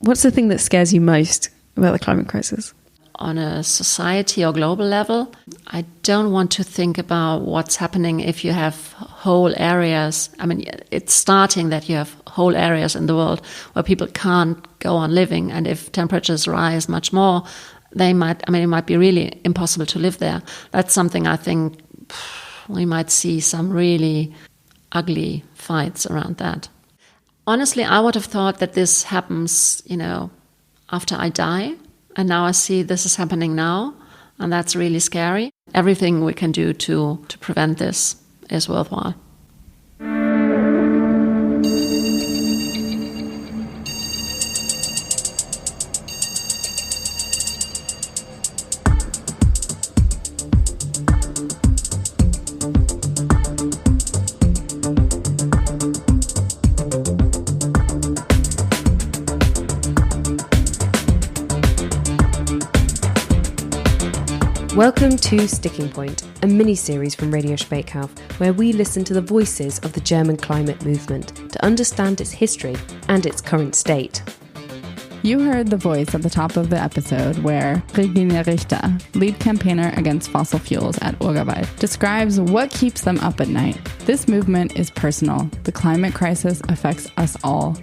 What's the thing that scares you most about the climate crisis? On a society or global level, I don't want to think about what's happening if you have whole areas. I mean, it's starting that you have whole areas in the world where people can't go on living. And if temperatures rise much more, it might be really impossible to live there. That's something I think we might see some really ugly fights around that. Honestly, I would have thought that this happens, after I die. And now I see this is happening now, and that's really scary. Everything we can do to prevent this is worthwhile. Welcome to Sticking Point, a mini-series from Radio Speckhof, where we listen to the voices of the German climate movement to understand its history and its current state. You heard the voice at the top of the episode where Regine Richter, lead campaigner against fossil fuels at Urgewald, describes what keeps them up at night. This movement is personal. The climate crisis affects us all.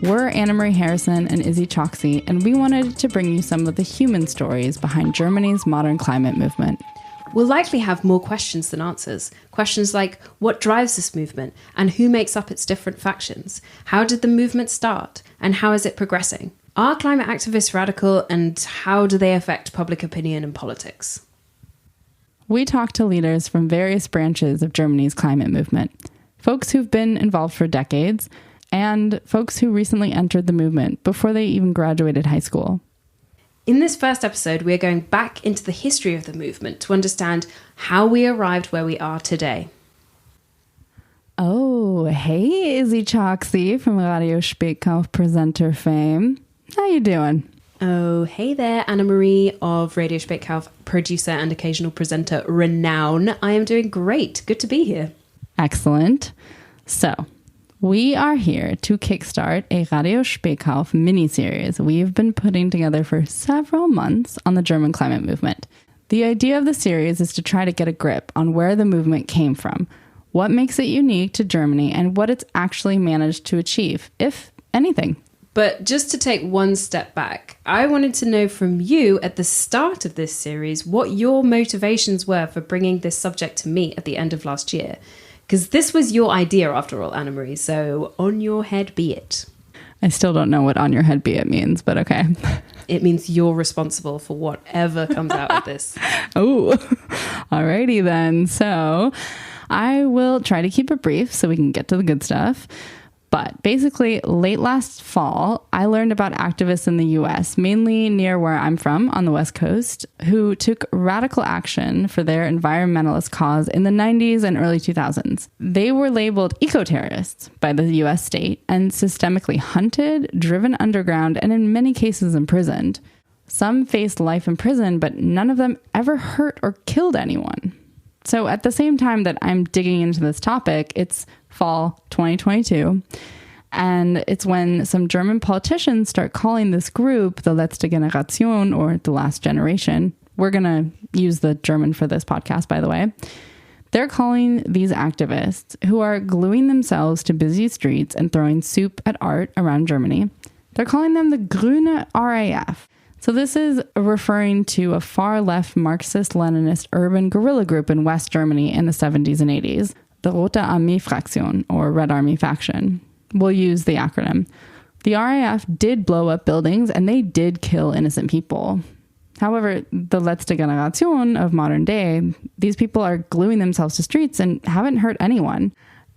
We're Anne-Marie Harrison and Izzy Choksey, and we wanted to bring you some of the human stories behind Germany's modern climate movement. We'll likely have more questions than answers. Questions like, what drives this movement, and who makes up its different factions? How did the movement start, and how is it progressing? Are climate activists radical, and how do they affect public opinion and politics? We talked to leaders from various branches of Germany's climate movement, folks who've been involved for decades, and folks who recently entered the movement before they even graduated high school. In this first episode, we are going back into the history of the movement to understand how we arrived where we are today. Oh, hey, Izzy Choksey from Radio Speckhof presenter fame. How you doing? Oh, hey there, Anne-Marie of Radio Speckhof, producer and occasional presenter renown. I am doing great. Good to be here. Excellent. So, we are here to kickstart a Radio Speckhof miniseries we've been putting together for several months on the German climate movement. The idea of the series is to try to get a grip on where the movement came from, what makes it unique to Germany, and what it's actually managed to achieve, if anything. But just to take one step back, I wanted to know from you at the start of this series what your motivations were for bringing this subject to me at the end of last year. Because this was your idea, after all, Anne-Marie, so on your head be it. I still don't know what on your head be it means, but okay. It means you're responsible for whatever comes out of this. Oh, alrighty then. So I will try to keep it brief so we can get to the good stuff. But basically, late last fall, I learned about activists in the US, mainly near where I'm from on the West Coast, who took radical action for their environmentalist cause in the 90s and early 2000s. They were labeled eco-terrorists by the US state and systemically hunted, driven underground, and in many cases imprisoned. Some faced life in prison, but none of them ever hurt or killed anyone. So at the same time that I'm digging into this topic, it's fall 2022, and it's when some German politicians start calling this group the letzte Generation, or the last generation. We're going to use the German for this podcast, by the way. They're calling these activists, who are gluing themselves to busy streets and throwing soup at art around Germany, they're calling them the Grüne RAF. So this is referring to a far-left Marxist-Leninist urban guerrilla group in West Germany in the 70s and 80s, the Rote Armee Fraktion, or Red Army Faction. We'll use the acronym. The RAF did blow up buildings, and they did kill innocent people. However, the letzte Generation of modern day, these people are gluing themselves to streets and haven't hurt anyone.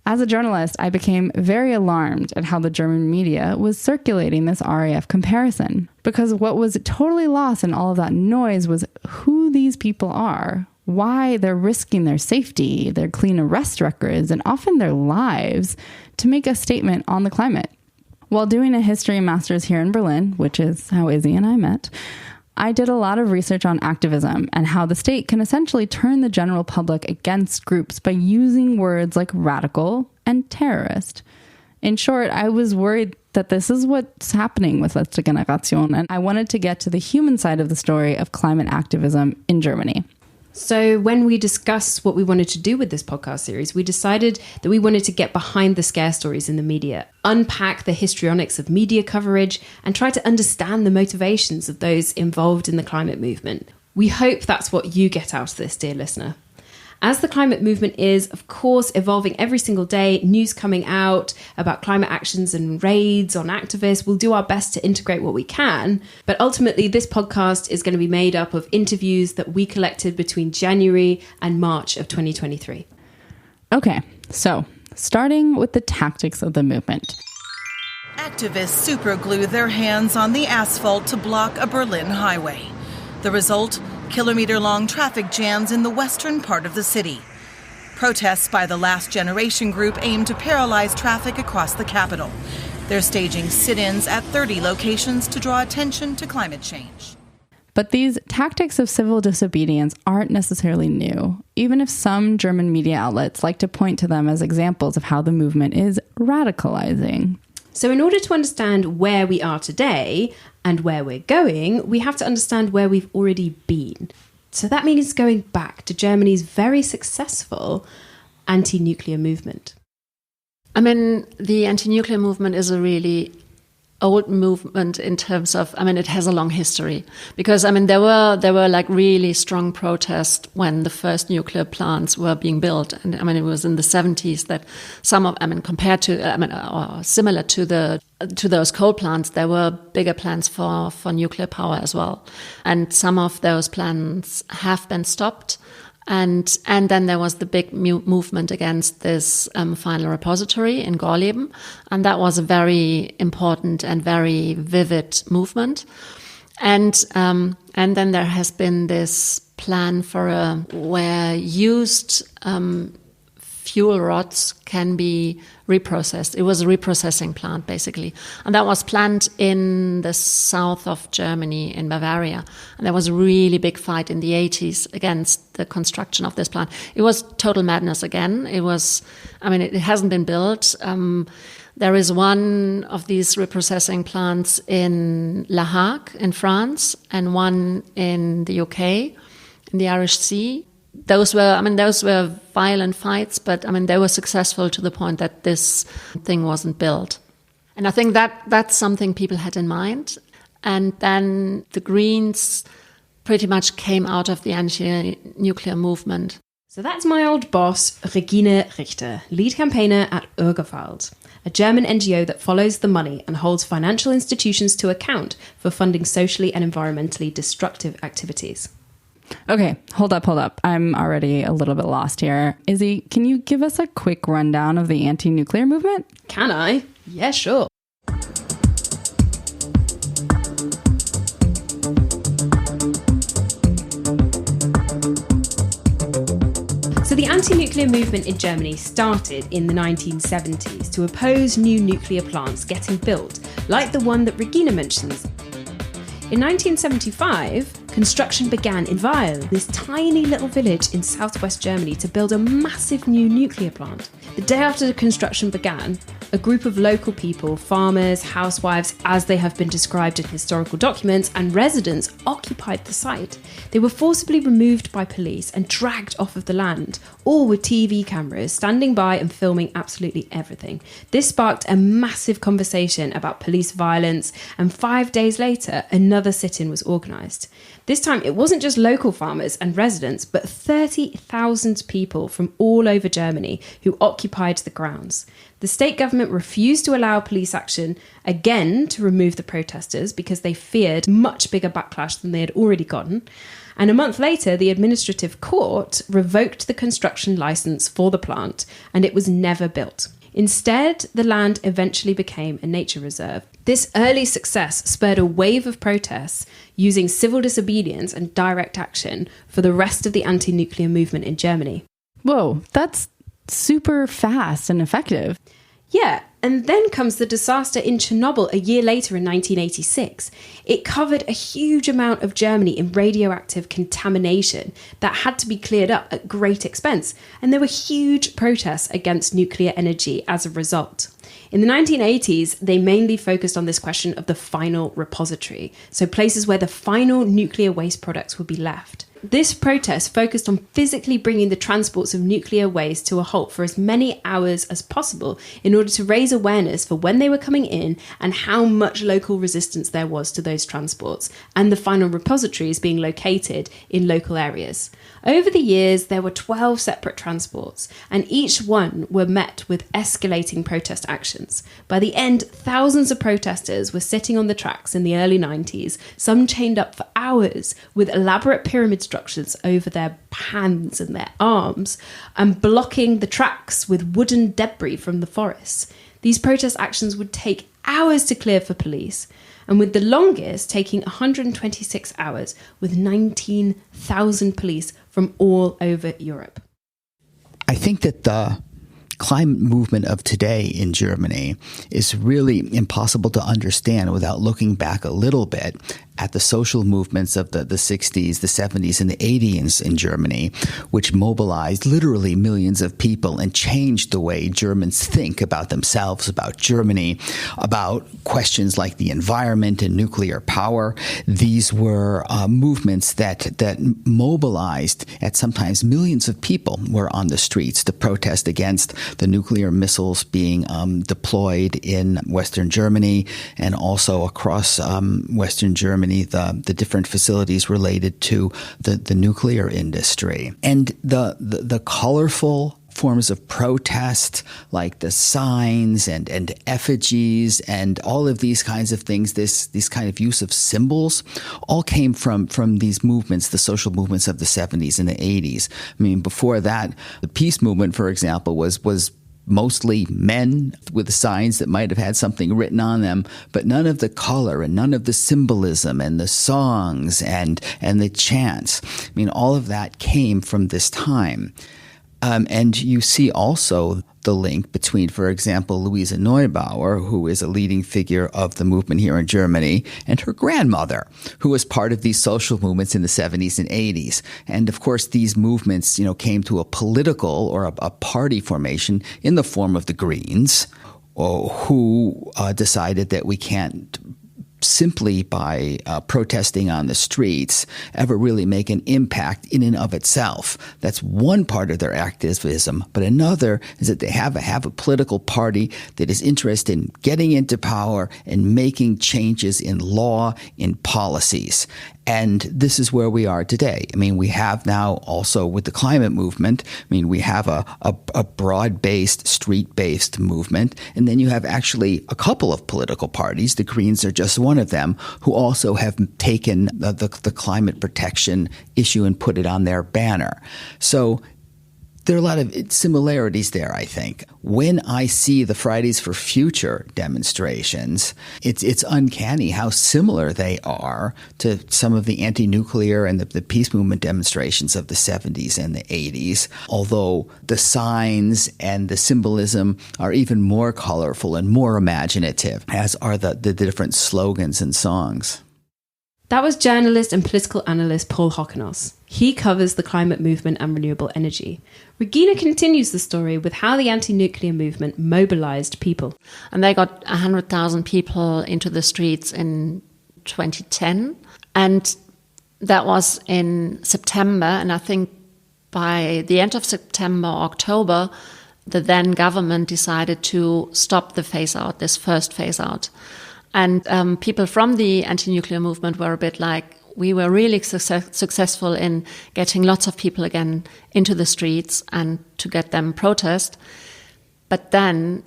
As a journalist, I became very alarmed at how the German media was circulating this RAF comparison, because what was totally lost in all of that noise was who these people are, why they're risking their safety, their clean arrest records, and often their lives to make a statement on the climate. While doing a history master's here in Berlin, which is how Izzy and I met, I did a lot of research on activism and how the state can essentially turn the general public against groups by using words like radical and terrorist. In short, I was worried that this is what's happening with Letzte Generation, and I wanted to get to the human side of the story of climate activism in Germany. So when we discussed what we wanted to do with this podcast series, we decided that we wanted to get behind the scare stories in the media, unpack the histrionics of media coverage, and try to understand the motivations of those involved in the climate movement. We hope that's what you get out of this, dear listener. As the climate movement is, of course, evolving every single day, news coming out about climate actions and raids on activists, we'll do our best to integrate what we can. But ultimately, this podcast is going to be made up of interviews that we collected between January and March of 2023. Okay, so starting with the tactics of the movement. Activists superglue their hands on the asphalt to block a Berlin highway. The result? Kilometer-long traffic jams in the western part of the city. Protests by the Last Generation group aim to paralyze traffic across the capital. They're staging sit-ins at 30 locations to draw attention to climate change. But these tactics of civil disobedience aren't necessarily new, even if some German media outlets like to point to them as examples of how the movement is radicalizing. So in order to understand where we are today and where we're going, we have to understand where we've already been. So that means going back to Germany's very successful anti-nuclear movement. I mean, the anti-nuclear movement is a really old movement in terms of, I mean, it has a long history because, I mean, there were like really strong protests when the first nuclear plants were being built. And I mean, it was in the 70s that some of, I mean, compared to, I mean, or similar to those coal plants, there were bigger plans for nuclear power as well. And some of those plans have been stopped. And then there was the big movement against this final repository in Gorleben. And that was a very important and very vivid movement. And then there has been this plan for where used fuel rods can be reprocessed. It was a reprocessing plant, basically. And that was planned in the south of Germany, in Bavaria. And there was a really big fight in the 80s against the construction of this plant. It was total madness again. It was, I mean, it hasn't been built. There is one of these reprocessing plants in La Hague in France and one in the UK, in the Irish Sea. Those were violent fights, but I mean, they were successful to the point that this thing wasn't built. And I think that's something people had in mind. And then the Greens pretty much came out of the anti-nuclear movement. So that's my old boss, Regine Richter, lead campaigner at Urgewald, a German NGO that follows the money and holds financial institutions to account for funding socially and environmentally destructive activities. Okay, hold up. I'm already a little bit lost here. Izzy, can you give us a quick rundown of the anti-nuclear movement? Can I? Yeah, sure. So the anti-nuclear movement in Germany started in the 1970s to oppose new nuclear plants getting built, like the one that Regina mentions. In 1975, construction began in Weil, this tiny little village in southwest Germany, to build a massive new nuclear plant. The day after the construction began, a group of local people, farmers, housewives, as they have been described in historical documents, and residents occupied the site. They were forcibly removed by police and dragged off of the land, all with TV cameras standing by and filming absolutely everything. This sparked a massive conversation about police violence, and 5 days later, another sit-in was organised. This time, it wasn't just local farmers and residents, but 30,000 people from all over Germany who occupied the grounds. The state government refused to allow police action again to remove the protesters because they feared much bigger backlash than they had already gotten. And a month later, the administrative court revoked the construction licence for the plant, and it was never built. Instead, the land eventually became a nature reserve. This early success spurred a wave of protests using civil disobedience and direct action for the rest of the anti-nuclear movement in Germany. Whoa, that's super fast and effective. Yeah, and then comes the disaster in Chernobyl a year later in 1986. It covered a huge amount of Germany in radioactive contamination that had to be cleared up at great expense, and there were huge protests against nuclear energy as a result. In the 1980s, they mainly focused on this question of the final repository, so places where the final nuclear waste products would be left. This protest focused on physically bringing the transports of nuclear waste to a halt for as many hours as possible in order to raise awareness for when they were coming in and how much local resistance there was to those transports, and the final repositories being located in local areas. Over the years, there were 12 separate transports, and each one were met with escalating protest actions. By the end, thousands of protesters were sitting on the tracks in the early 90s, some chained up for hours with elaborate pyramid structures over their hands and their arms, and blocking the tracks with wooden debris from the forests. These protest actions would take hours to clear for police, and with the longest taking 126 hours with 19,000 police from all over Europe. I think that the climate movement of today in Germany is really impossible to understand without looking back a little bit at the social movements of the 60s, the 70s, and the 80s in Germany, which mobilized literally millions of people and changed the way Germans think about themselves, about Germany, about questions like the environment and nuclear power. These were movements that mobilized, at sometimes millions of people were on the streets to protest against the nuclear missiles being deployed in Western Germany and also across Western Germany, the different facilities related to the nuclear industry. And the colorful forms of protest, like the signs and effigies and all of these kinds of things, this kind of use of symbols, all came from these movements, the social movements of the 70s and the 80s. I mean, before that, the peace movement, for example, was mostly men with signs that might have had something written on them, but none of the color and none of the symbolism and the songs and the chants. I mean, all of that came from this time. And you see also the link between, for example, Luise Neubauer, who is a leading figure of the movement here in Germany, and her grandmother, who was part of these social movements in the 70s and 80s. And of course, these movements, came to a political or a party formation in the form of the Greens, who decided that we can't simply by protesting on the streets ever really make an impact in and of itself. That's one part of their activism. But another is that they have a political party that is interested in getting into power and making changes in law, in policies. And this is where we are today. I mean, we have now also with the climate movement, we have a broad-based, street-based movement. And then you have actually a couple of political parties, the Greens are just one of them, who also have taken the climate protection issue and put it on their banner. So there are a lot of similarities there, I think. When I see the Fridays for Future demonstrations, it's uncanny how similar they are to some of the anti-nuclear and the peace movement demonstrations of the 70s and the 80s, although the signs and the symbolism are even more colorful and more imaginative, as are the different slogans and songs. That was journalist and political analyst Paul Hockenos. He covers the climate movement and renewable energy. Regina continues the story with how the anti-nuclear movement mobilized people. And they got 100,000 people into the streets in 2010. And that was in September. And I think by the end of September, October, the then government decided to stop the phase-out, this first phase-out. And people from the anti-nuclear movement were a bit like, we were really successful in getting lots of people again into the streets and to get them protest. But then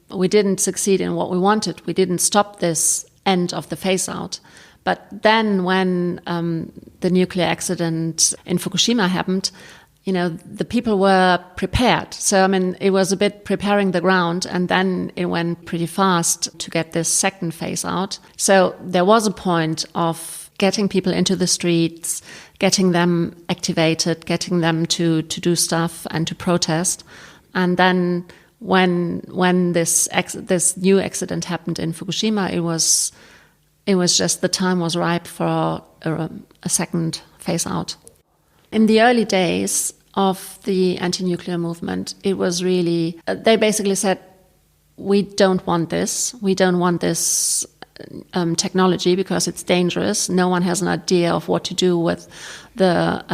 we didn't succeed in what we wanted. We didn't stop this end of the phase-out. But then when the nuclear accident in Fukushima happened, the people were prepared. So, it was a bit preparing the ground, and then it went pretty fast to get this second phase out. So there was a point of getting people into the streets, getting them activated, getting them to do stuff and to protest. And then when this new accident happened in Fukushima, it was just the time was ripe for a second phase out. In the early days of the anti-nuclear movement, it was really, they basically said, we don't want this. We don't want this technology because it's dangerous. No one has an idea of what to do with the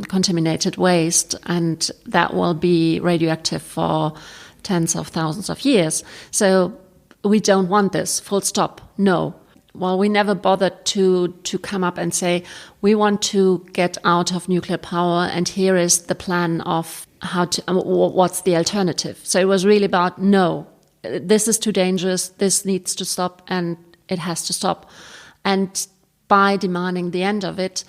contaminated waste, and that will be radioactive for tens of thousands of years. So we don't want this, full stop, no. Well, we never bothered to come up and say, we want to get out of nuclear power, and here is the plan of how to, what's the alternative. So it was really about, no, this is too dangerous, this needs to stop, and it has to stop. And by demanding the end of it,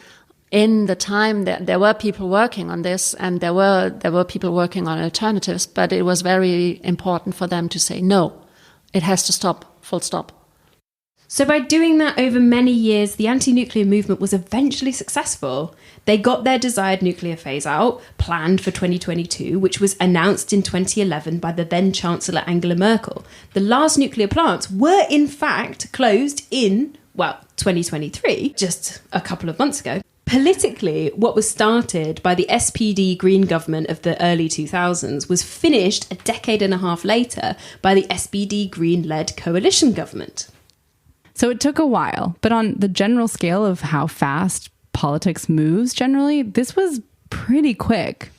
in the time that there were people working on this, and there were people working on alternatives, but it was very important for them to say, no, it has to stop, full stop. So by doing that over many years, the anti-nuclear movement was eventually successful. They got their desired nuclear phase-out, planned for 2022, which was announced in 2011 by the then-Chancellor Angela Merkel. The last nuclear plants were, in fact, closed in, 2023, just a couple of months ago. Politically, what was started by the SPD Green government of the early 2000s was finished a decade and a half later by the SPD Green-led coalition government. So it took a while, but on the general scale of how fast politics moves generally, this was pretty quick.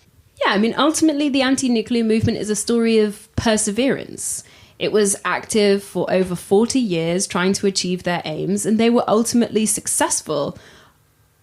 Yeah, I mean, ultimately, the anti-nuclear movement is a story of perseverance. It was active for over 40 years trying to achieve their aims, and they were ultimately successful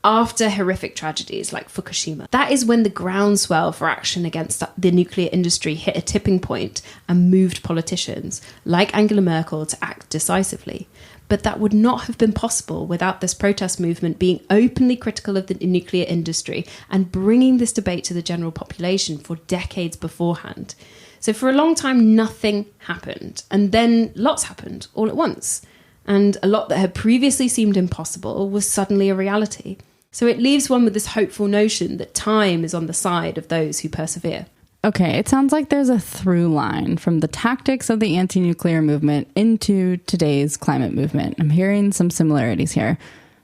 after horrific tragedies like Fukushima. That is when the groundswell for action against the nuclear industry hit a tipping point and moved politicians like Angela Merkel to act decisively. But that would not have been possible without this protest movement being openly critical of the nuclear industry and bringing this debate to the general population for decades beforehand. So for a long time, nothing happened. And then lots happened all at once. And a lot that had previously seemed impossible was suddenly a reality. So it leaves one with this hopeful notion that time is on the side of those who persevere. Okay, it sounds like there's a through line from the tactics of the anti-nuclear movement into today's climate movement. I'm hearing some similarities here.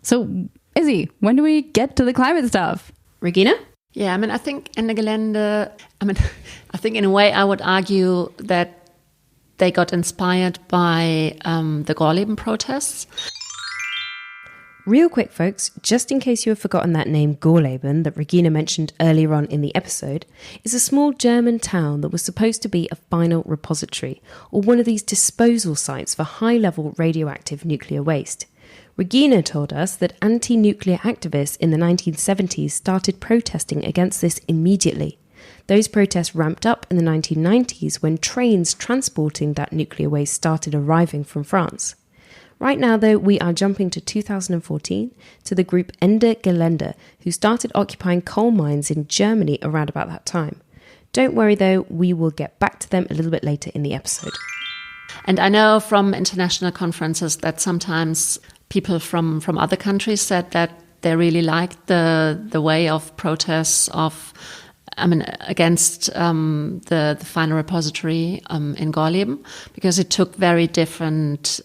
So, Izzy, when do we get to the climate stuff? Regina? Yeah, I mean, I think in a way I would argue that they got inspired by the Gorleben protests. Real quick, folks, just in case you have forgotten that name Gorleben that Regina mentioned earlier on in the episode, is a small German town that was supposed to be a final repository, or one of these disposal sites for high-level radioactive nuclear waste. Regina told us that anti-nuclear activists in the 1970s started protesting against this immediately. Those protests ramped up in the 1990s when trains transporting that nuclear waste started arriving from France. Right now, though, we are jumping to 2014 to the group Ende Gelände, who started occupying coal mines in Germany around about that time. Don't worry, though, we will get back to them a little bit later in the episode. And I know from international conferences that sometimes people from other countries said that they really liked the way of protests against the final repository in Gorleben, because it took very different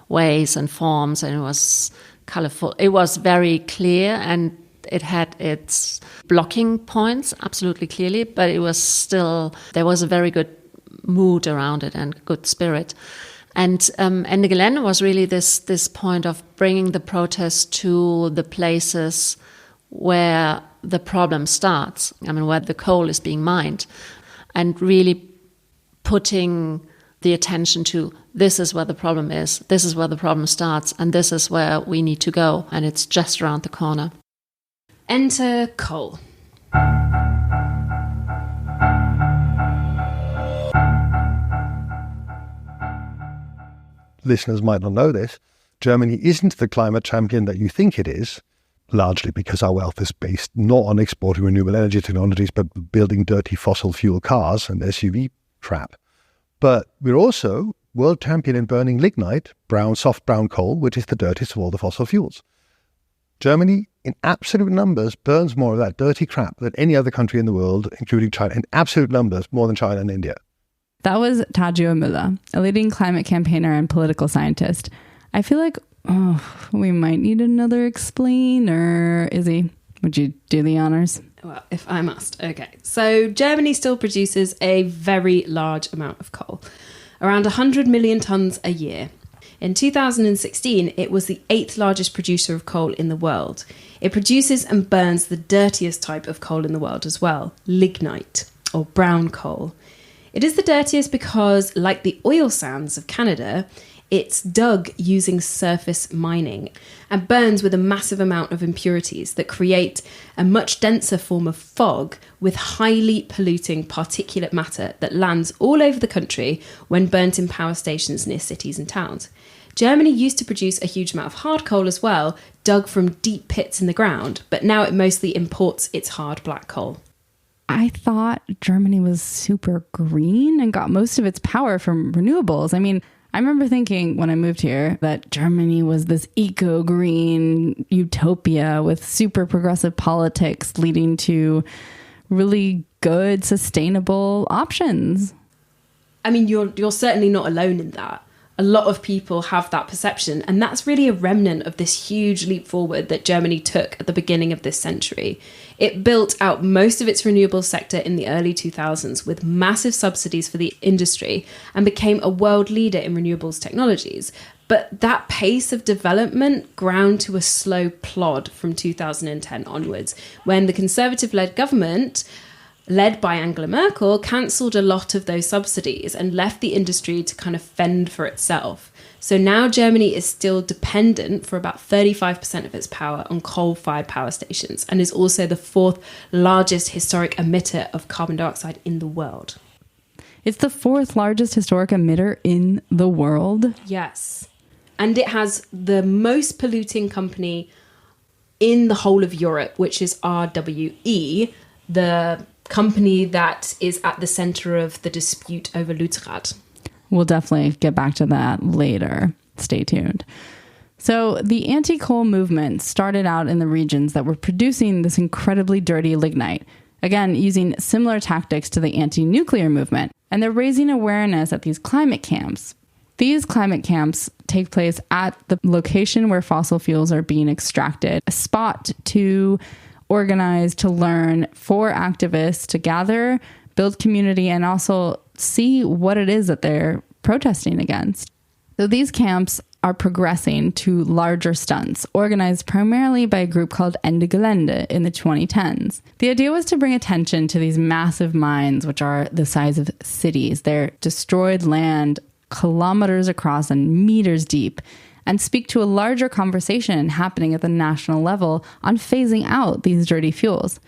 ways and forms, and it was colorful. It was very clear, and it had its blocking points, absolutely clearly, but it was still, there was a very good mood around it and good spirit. And Ende Gelände was really this point of bringing the protest to the places where the problem starts, where the coal is being mined, and really putting the attention to this is where the problem is, this is where the problem starts, and this is where we need to go, and it's just around the corner. Enter coal. Listeners might not know this. Germany isn't the climate champion that you think it is, largely because our wealth is based not on exporting renewable energy technologies, but building dirty fossil fuel cars and SUV crap. But we're also world champion in burning lignite, soft brown coal, which is the dirtiest of all the fossil fuels. Germany, in absolute numbers, burns more of that dirty crap than any other country in the world, including China. In absolute numbers, more than China and India. That was Tajio Müller, a leading climate campaigner and political scientist. I feel like we might need another explainer. Izzy, would you do the honors? Well, if I must. Okay. So Germany still produces a very large amount of coal. around 100 million tonnes a year. In 2016, it was the 8th largest producer of coal in the world. It produces and burns the dirtiest type of coal in the world as well, lignite, or brown coal. It is the dirtiest because, like the oil sands of Canada, it's dug using surface mining and burns with a massive amount of impurities that create a much denser form of fog with highly polluting particulate matter that lands all over the country when burnt in power stations near cities and towns. Germany used to produce a huge amount of hard coal as well, dug from deep pits in the ground, but now it mostly imports its hard black coal. I thought Germany was super green and got most of its power from renewables. I mean, I remember thinking when I moved here that Germany was this eco-green utopia with super progressive politics leading to really good, sustainable options. I mean, you're certainly not alone in that. A lot of people have that perception, and that's really a remnant of this huge leap forward that Germany took at the beginning of this century. It built out most of its renewables sector in the early 2000s with massive subsidies for the industry and became a world leader in renewables technologies. But that pace of development ground to a slow plod from 2010 onwards, when the Conservative-led government, led by Angela Merkel, cancelled a lot of those subsidies and left the industry to kind of fend for itself. So now Germany is still dependent for about 35% of its power on coal-fired power stations and is also the 4th largest historic emitter of carbon dioxide in the world. It's the 4th largest historic emitter in the world? Yes. And it has the most polluting company in the whole of Europe, which is RWE, the company that is at the centre of the dispute over Lützerath. We'll definitely get back to that later. Stay tuned. So the anti-coal movement started out in the regions that were producing this incredibly dirty lignite, again, using similar tactics to the anti-nuclear movement. And they're raising awareness at these climate camps. These climate camps take place at the location where fossil fuels are being extracted, a spot to organize, to learn, for activists to gather, build community, and also see what it is that they're protesting against. So these camps are progressing to larger stunts, organized primarily by a group called Ende Gelände in the 2010s. The idea was to bring attention to these massive mines, which are the size of cities. They're destroyed land kilometers across and meters deep, and speak to a larger conversation happening at the national level on phasing out these dirty fuels.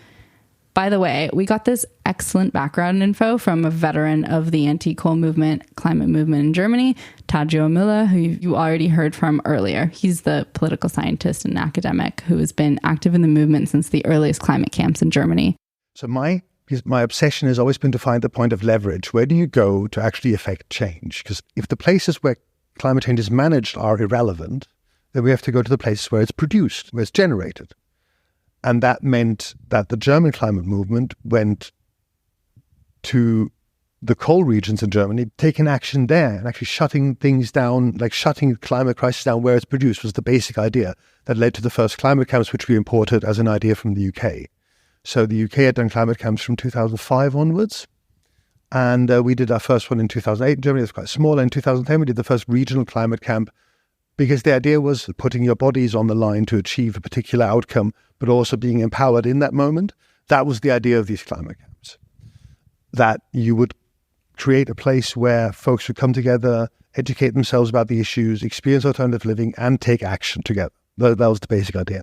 By the way, we got this excellent background info from a veteran of the anti-coal movement, climate movement in Germany, Taggio Müller, who you already heard from earlier. He's the political scientist and academic who has been active in the movement since the earliest climate camps in Germany. So my obsession has always been to find the point of leverage. Where do you go to actually affect change? Because if the places where climate change is managed are irrelevant, then we have to go to the places where it's produced, where it's generated. And that meant that the German climate movement went to the coal regions in Germany, taking action there and actually shutting things down, like shutting climate crisis down where it's produced was the basic idea that led to the first climate camps, which we imported as an idea from the UK. So the UK had done climate camps from 2005 onwards. And we did our first one in 2008 in Germany. It was quite small. And in 2010, we did the first regional climate camp because the idea was putting your bodies on the line to achieve a particular outcome, but also being empowered in that moment. That was the idea of these climate camps, that you would create a place where folks would come together, educate themselves about the issues, experience alternative living, and take action together. That was the basic idea.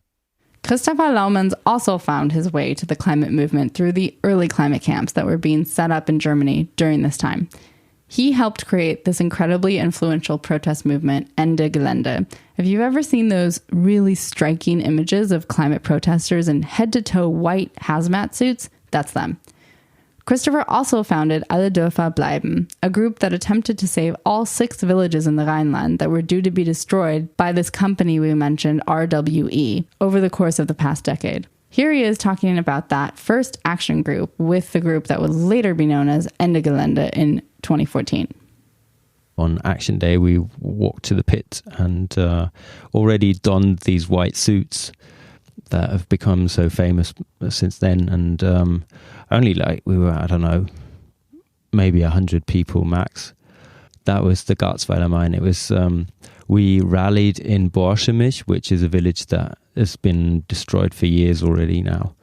Christopher Laumans also found his way to the climate movement through the early climate camps that were being set up in Germany during this time. He helped create this incredibly influential protest movement, Ende Gelände. Have you ever seen those really striking images of climate protesters in head-to-toe white hazmat suits? That's them. Christopher also founded Alle Dörfer bleiben, a group that attempted to save all 6 villages in the Rhineland that were due to be destroyed by this company we mentioned, RWE, over the course of the past decade. Here he is talking about that first action group with the group that would later be known as Ende Gelände in 2014. On Action Day, we walked to the pit and already donned these white suits that have become so famous since then. And only we were, I don't know, maybe 100 people max. That was the Garzweiler mine. It was, we rallied in Borchemisch, which is a village that has been destroyed for years already now.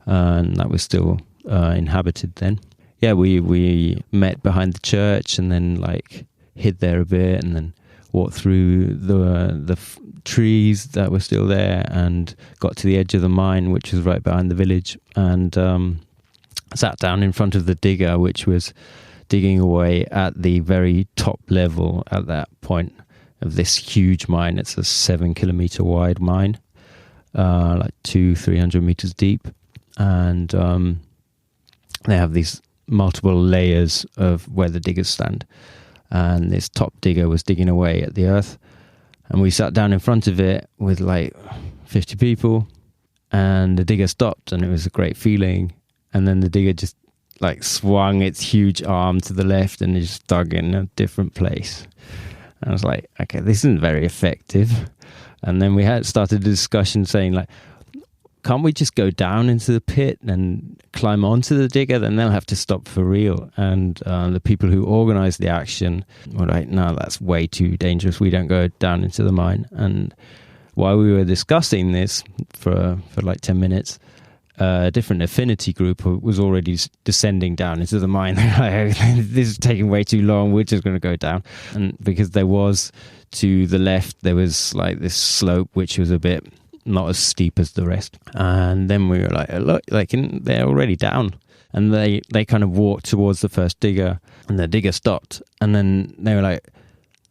And that was still inhabited then. Yeah, we met behind the church and then like hid there a bit and then walked through the trees that were still there and got to the edge of the mine, which was right behind the village, and sat down in front of the digger, which was digging away at the very top level at that point of this huge mine. It's a 7-kilometer wide mine, like 300 meters deep, and they have these multiple layers of where the diggers stand, and this top digger was digging away at the earth, and we sat down in front of it with like 50 people, and the digger stopped, and it was a great feeling. And then the digger just like swung its huge arm to the left and it just dug in a different place. And I was like, okay, this isn't very effective. And then we had started a discussion saying like, can't we just go down into the pit and climb onto the digger? Then they'll have to stop for real. And the people who organized the action were like, no, that's way too dangerous. We don't go down into the mine. And while we were discussing this for like 10 minutes, a different affinity group was already descending down into the mine. Like, this is taking way too long. We're just going to go down. And because there was, to the left, there was like this slope, which was a bit not as steep as the rest. And then we were like, look, they're already down. And they kind of walked towards the first digger, and the digger stopped. And then they were like,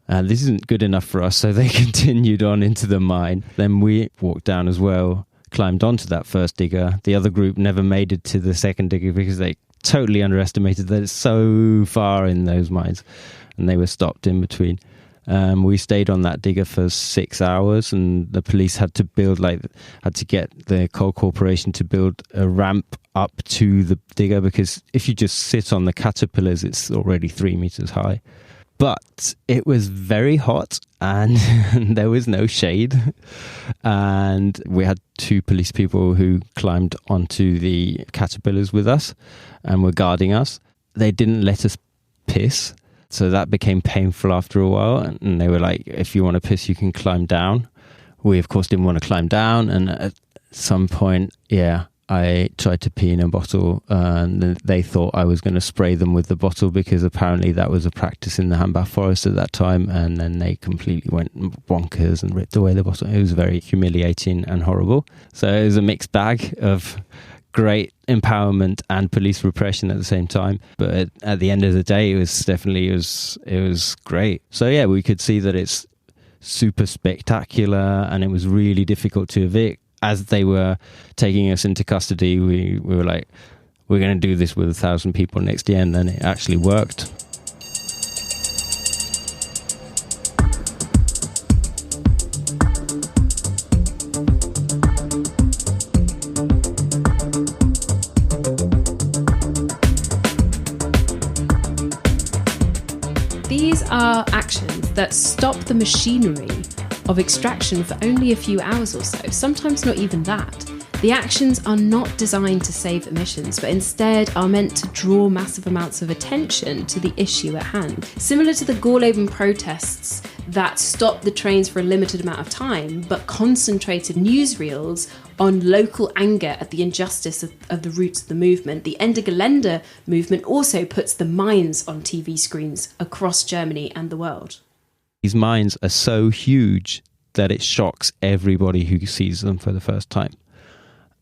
this isn't good enough for us. So they continued on into the mine. Then we walked down as well, climbed onto that first digger. The other group never made it to the second digger because they totally underestimated that it's so far in those mines, and they were stopped in between. We stayed on that digger for 6 hours, and the police had to get the coal corporation to build a ramp up to the digger, because if you just sit on the caterpillars, it's already 3 meters high. But it was very hot and there was no shade. And we had 2 police people who climbed onto the caterpillars with us and were guarding us. They didn't let us piss. So that became painful after a while. And they were like, if you want to piss, you can climb down. We, of course, didn't want to climb down. And at some point, I tried to pee in a bottle, and they thought I was going to spray them with the bottle, because apparently that was a practice in the Hambach forest at that time. And then they completely went bonkers and ripped away the bottle. It was very humiliating and horrible. So it was a mixed bag of great empowerment and police repression at the same time. But at the end of the day, it was great. So yeah, we could see that it's super spectacular, and it was really difficult to evict. As they were taking us into custody, we were like, we're going to do this with 1,000 people next year, and then it actually worked. These are actions that stop the machinery of extraction for only a few hours or so, sometimes not even that. The actions are not designed to save emissions, but instead are meant to draw massive amounts of attention to the issue at hand. Similar to the Gorleben protests that stopped the trains for a limited amount of time, but concentrated newsreels on local anger at the injustice of the roots of the movement, the Ende Gelände movement also puts the mines on TV screens across Germany and the world. These mines are so huge that it shocks everybody who sees them for the first time.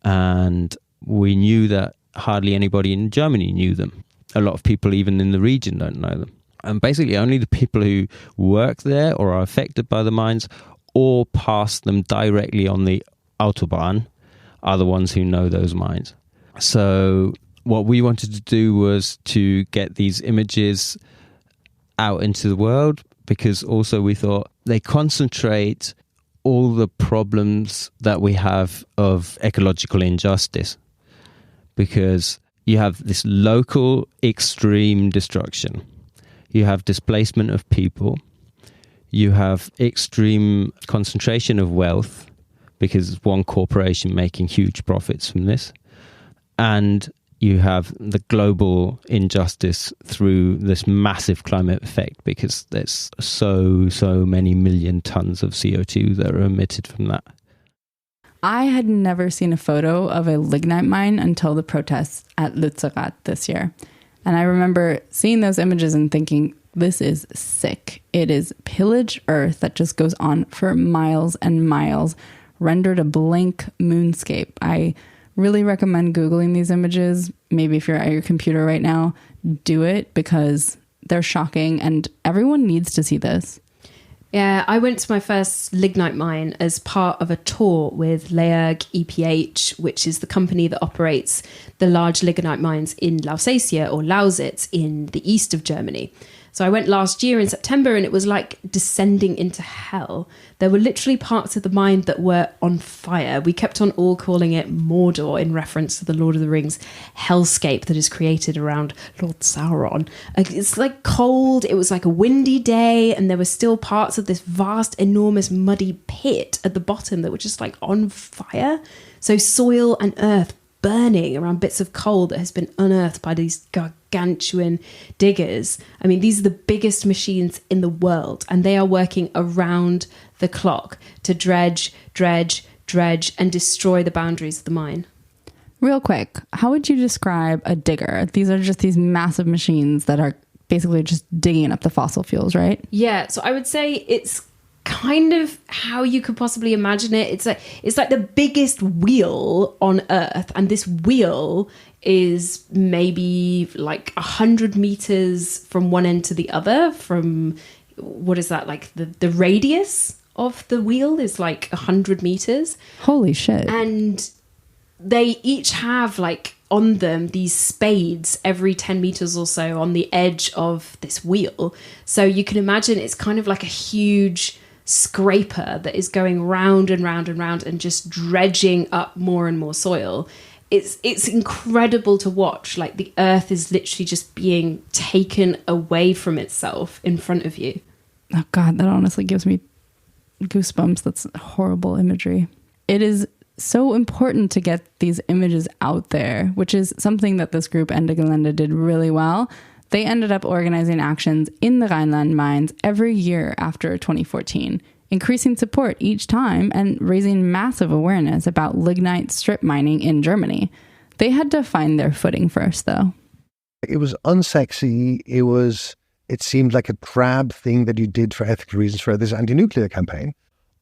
And we knew that hardly anybody in Germany knew them. A lot of people even in the region don't know them. And basically only the people who work there or are affected by the mines or pass them directly on the autobahn are the ones who know those mines. So what we wanted to do was to get these images out into the world, because also we thought they concentrate all the problems that we have of ecological injustice, because you have this local extreme destruction, you have displacement of people, you have extreme concentration of wealth, because it's one corporation making huge profits from this, and you have the global injustice through this massive climate effect, because there's so many million tons of CO2 that are emitted from that. I had never seen a photo of a lignite mine until the protests at Lützerath this year. And I remember seeing those images and thinking, this is sick. It is pillaged earth that just goes on for miles and miles, rendered a blank moonscape. I really recommend Googling these images. Maybe if you're at your computer right now, do it, because they're shocking and everyone needs to see this. Yeah, I went to my first lignite mine as part of a tour with LEAG EPH, which is the company that operates the large lignite mines in Lausatia or Lausitz in the east of Germany. So I went last year in September and it was like descending into hell. There were literally parts of the mine that were on fire. We kept on all calling it Mordor in reference to the Lord of the Rings hellscape that is created around Lord Sauron. It's like cold. It was like a windy day and there were still parts of this vast, enormous, muddy pit at the bottom that were just like on fire. So soil and earth burning around bits of coal that has been unearthed by these gargantuan diggers. I mean, these are the biggest machines in the world, and they are working around the clock to dredge, and destroy the boundaries of the mine. Real quick, how would you describe a digger? These are just these massive machines that are basically just digging up the fossil fuels, right? Yeah, so I would say it's kind of how you could possibly imagine it. It's like the biggest wheel on Earth, and this wheel is maybe like 100 meters from one end to the other. From what is that, like the radius of the wheel is like 100 meters. Holy shit. And they each have like on them these spades every 10 meters or so on the edge of this wheel. So you can imagine it's kind of like a huge scraper that is going round and round and round and just dredging up more and more soil. It's incredible to watch. Like the earth is literally just being taken away from itself in front of you. Oh God, that honestly gives me goosebumps. That's horrible imagery. It is so important to get these images out there, which is something that this group Ende Gelände did really well. They ended up organizing actions in the Rhineland mines every year after 2014, increasing support each time and raising massive awareness about lignite strip mining in Germany. They had to find their footing first, though. It was unsexy. It seemed like a crab thing that you did for ethical reasons for this anti-nuclear campaign.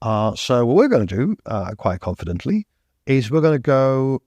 So what we're going to do, quite confidently, is we're going to go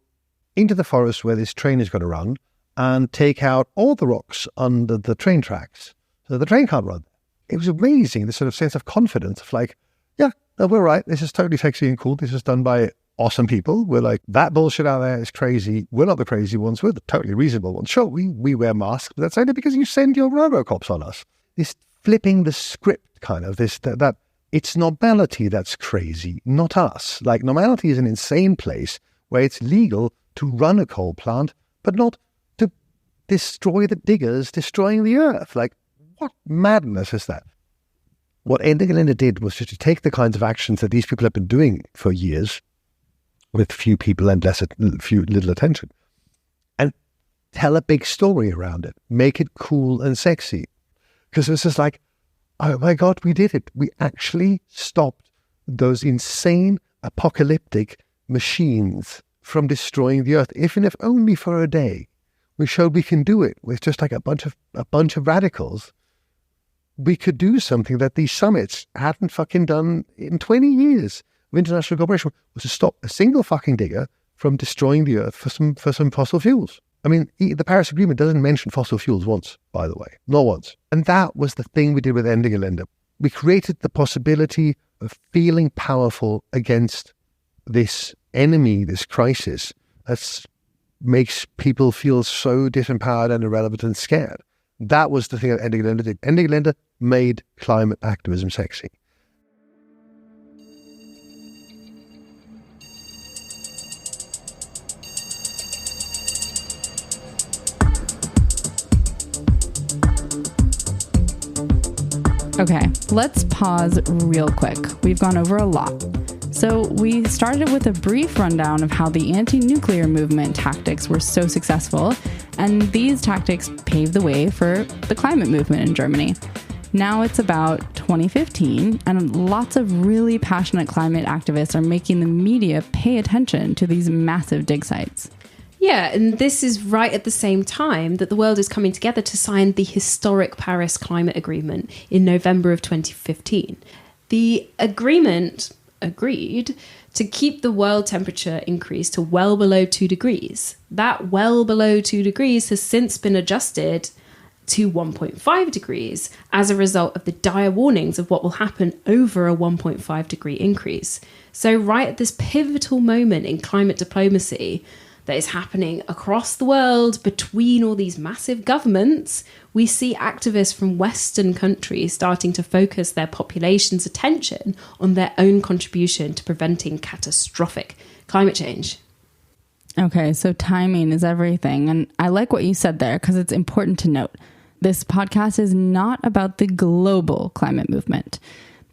into the forest where this train is going to run and take out all the rocks under the train tracks so the train can't run. It was amazing, this sort of sense of confidence of like, yeah, no, we're right. This is totally sexy and cool. This is done by awesome people. We're like, that bullshit out there is crazy. We're not the crazy ones. We're the totally reasonable ones. Sure, we wear masks, but that's only because you send your Robocops on us. This flipping the script kind of, that it's normality that's crazy, not us. Like normality is an insane place where it's legal to run a coal plant, but not to destroy the diggers, destroying the earth. Like, what madness is that? What Ende Gelände did was just to take the kinds of actions that these people have been doing for years, with few people and little attention, and tell a big story around it. Make it cool and sexy. Because it's just like, oh my God, we did it. We actually stopped those insane apocalyptic machines from destroying the earth, even if only for a day. We showed we can do it with just like a bunch of radicals. We could do something that these summits hadn't fucking done in 20 years of international cooperation, was to stop a single fucking digger from destroying the earth for some fossil fuels. I mean, the Paris Agreement doesn't mention fossil fuels once, by the way, not once. And that was the thing we did with Ende Gelände. We created the possibility of feeling powerful against this enemy, this crisis that makes people feel so disempowered and irrelevant and scared. That was the thing that Ende Gelände did. Ende Gelände made climate activism sexy. Okay, let's pause real quick. We've gone over a lot. So we started with a brief rundown of how the anti-nuclear movement tactics were so successful, and these tactics paved the way for the climate movement in Germany. Now it's about 2015, and lots of really passionate climate activists are making the media pay attention to these massive dig sites. Yeah, and this is right at the same time that the world is coming together to sign the historic Paris Climate Agreement in November of 2015. The agreement agreed to keep the world temperature increase to well below 2 degrees. That well below 2 degrees has since been adjusted to 1.5 degrees as a result of the dire warnings of what will happen over a 1.5 degree increase. So right at this pivotal moment in climate diplomacy that is happening across the world between all these massive governments, we see activists from Western countries starting to focus their population's attention on their own contribution to preventing catastrophic climate change. Okay, so timing is everything. And I like what you said there because it's important to note. This podcast is not about the global climate movement.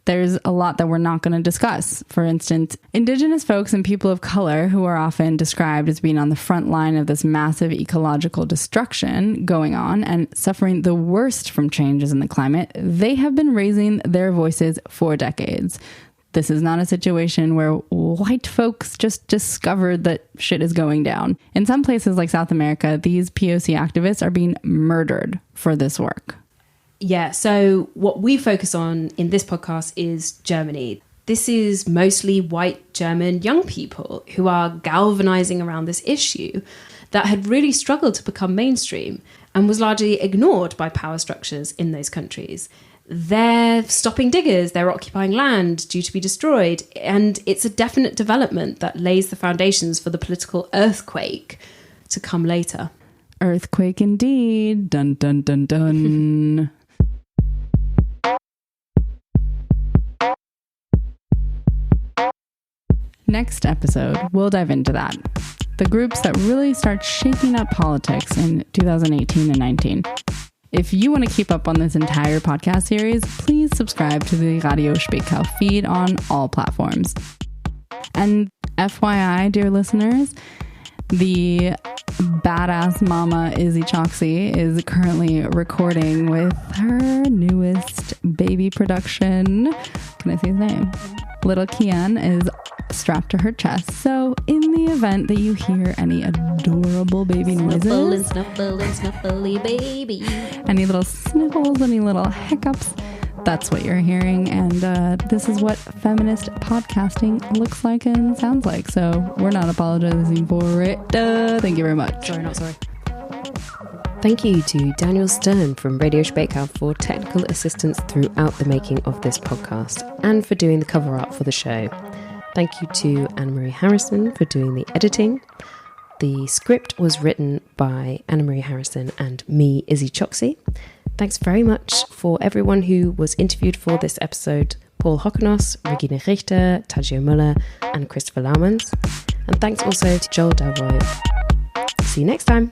There's a lot that we're not going to discuss. For instance, Indigenous folks and people of color, who are often described as being on the front line of this massive ecological destruction going on and suffering the worst from changes in the climate, they have been raising their voices for decades. This is not a situation where white folks just discovered that shit is going down. In some places like South America, these POC activists are being murdered for this work. Yeah, so what we focus on in this podcast is Germany. This is mostly white German young people who are galvanizing around this issue that had really struggled to become mainstream and was largely ignored by power structures in those countries. They're stopping diggers, they're occupying land due to be destroyed, and it's a definite development that lays the foundations for the political earthquake to come later. Earthquake indeed. Dun, dun, dun, dun. Next episode, we'll dive into that. The groups that really start shaking up politics in 2018 and 19. If you want to keep up on this entire podcast series, please subscribe to the Radio Spätkau feed on all platforms. And FYI, dear listeners, the badass mama Izzy Choksey is currently recording with her newest baby production. Can I say his name? Little Kian is strapped to her chest. So in the event that you hear any adorable baby noises, Snuffle and snuffly baby, any little sniffles, any little hiccups, that's what you're hearing. And this is what feminist podcasting looks like and sounds like. So we're not apologizing for it. Thank you very much. Sorry, not sorry. Thank you to Daniel Stern from Radio Spätkau for technical assistance throughout the making of this podcast and for doing the cover art for the show. Thank you to Anne-Marie Harrison for doing the editing. The script was written by Anne-Marie Harrison and me, Izzy Choksey. Thanks very much for everyone who was interviewed for this episode: Paul Hockenos, Regine Richter, Tajio Müller, and Christopher Laumans. And thanks also to Joel Delvoye. See you next time.